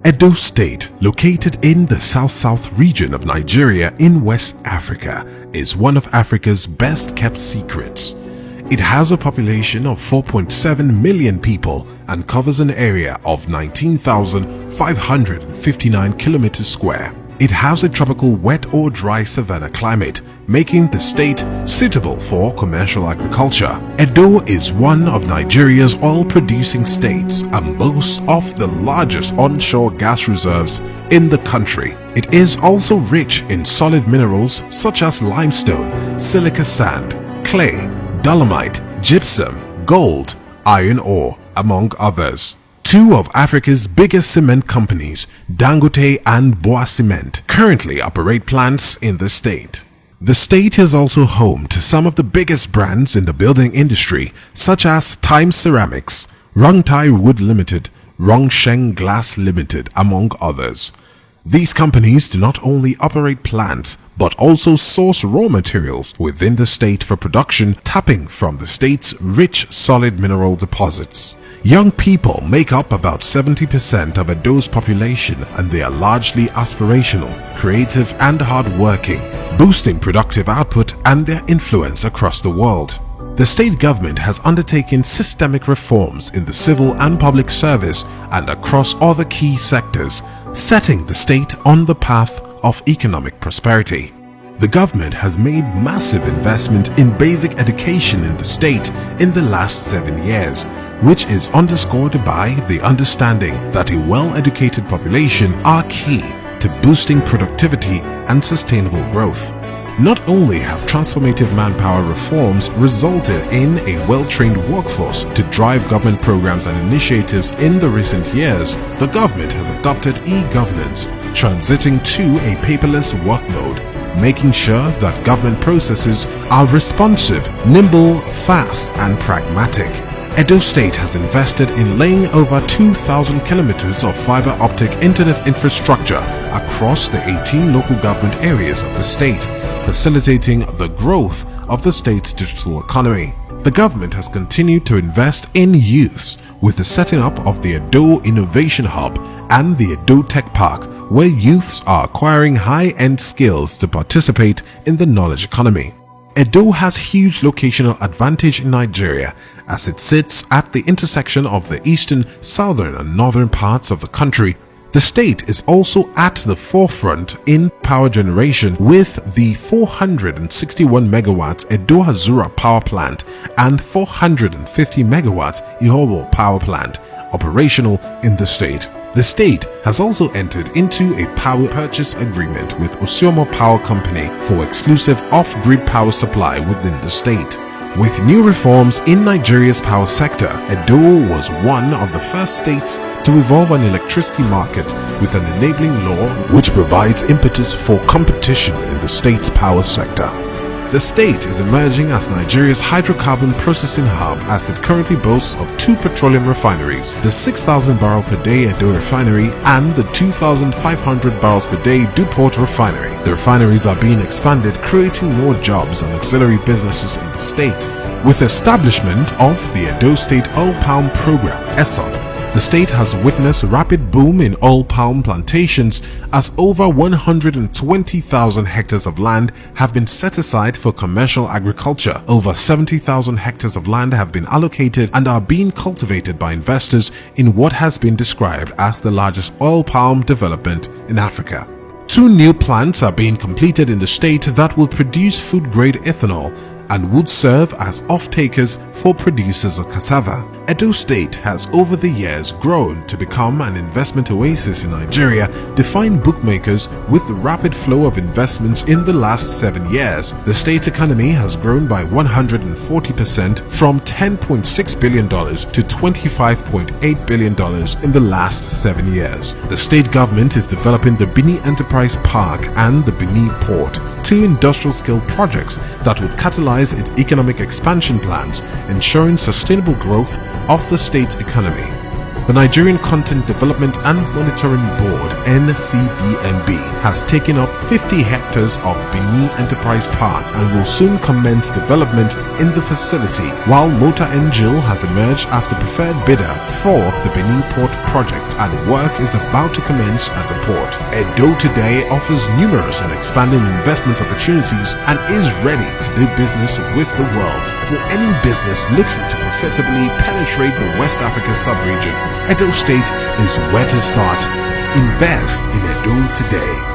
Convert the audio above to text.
Edo State, located in the south-south region of Nigeria in West Africa, is one of Africa's best-kept secrets. It has a population of 4.7 million people and covers an area of 19,559 kilometers square. It has a tropical wet or dry savanna climate, making the state suitable for commercial agriculture. Edo is one of Nigeria's oil-producing states and boasts of the largest onshore gas reserves in the country. It is also rich in solid minerals such as limestone, silica sand, clay, dolomite, gypsum, gold, iron ore, among others. Two of Africa's biggest cement companies, Dangote and Boa Cement, currently operate plants in the state. The state is also home to some of the biggest brands in the building industry, such as Time Ceramics, Rongtai Wood Limited, Rongsheng Glass Limited, among others. These companies do not only operate plants, but also source raw materials within the state for production, tapping from the state's rich solid mineral deposits. Young people make up about 70% of Edo's population, and they are largely aspirational, creative and hardworking, boosting productive output and their influence across the world. The state government has undertaken systemic reforms in the civil and public service and across other key sectors, setting the state on the path of economic prosperity. The government has made massive investment in basic education in the state in the last 7 years, which is underscored by the understanding that a well-educated population are key to boosting productivity and sustainable growth. Not only have transformative manpower reforms resulted in a well-trained workforce to drive government programs and initiatives in the recent years, the government has adopted e-governance, transiting to a paperless work mode, making sure that government processes are responsive, nimble, fast, and pragmatic. Edo State has invested in laying over 2,000 kilometers of fiber optic internet infrastructure across the 18 local government areas of the state, facilitating the growth of the state's digital economy. The government has continued to invest in youths with the setting up of the Edo Innovation Hub and the Edo Tech Park, where youths are acquiring high-end skills to participate in the knowledge economy. Edo has huge locational advantage in Nigeria as it sits at the intersection of the eastern, southern and northern parts of the country. The state is also at the forefront in power generation with the 461 megawatts Edo Hazura power plant and 450 megawatts Ihobo power plant operational in the state. The state has also entered into a power purchase agreement with Osyomo Power Company for exclusive off-grid power supply within the state. With new reforms in Nigeria's power sector, Edo was one of the first states to evolve an electricity market with an enabling law which provides impetus for competition in the state's power sector. The state is emerging as Nigeria's hydrocarbon processing hub as it currently boasts of 2 petroleum refineries, the 6,000 barrel per day Edo refinery and the 2,500 barrels per day Duport refinery. The refineries are being expanded, creating more jobs and auxiliary businesses in the state. With establishment of the Edo State Oil Palm Program, ESOP, the state has witnessed rapid boom in oil palm plantations as over 120,000 hectares of land have been set aside for commercial agriculture. Over 70,000 hectares of land have been allocated and are being cultivated by investors in what has been described as the largest oil palm development in Africa. 2 new plants are being completed in the state that will produce food-grade ethanol and would serve as off-takers for producers of cassava. Edo State has over the years grown to become an investment oasis in Nigeria, defined bookmakers with the rapid flow of investments in the last 7 years. The state's economy has grown by 140% from $10.6 billion to $25.8 billion in the last 7 years. The state government is developing the Bini Enterprise Park and the Bini Port, 2 industrial-scale projects that would catalyze its economic expansion plans, ensuring sustainable growth of the state's economy. The Nigerian Content Development and Monitoring Board (NCDMB) has taken up 50 hectares of Benin Enterprise Park and will soon commence development in the facility, while Motor Angel has emerged as the preferred bidder for the Benin Port project, and work is about to commence at the port. Edo today offers numerous and expanding investment opportunities and is ready to do business with the world. For any business looking to profitably penetrate the West Africa sub-region, Edo State is where to start. Invest in Edo today.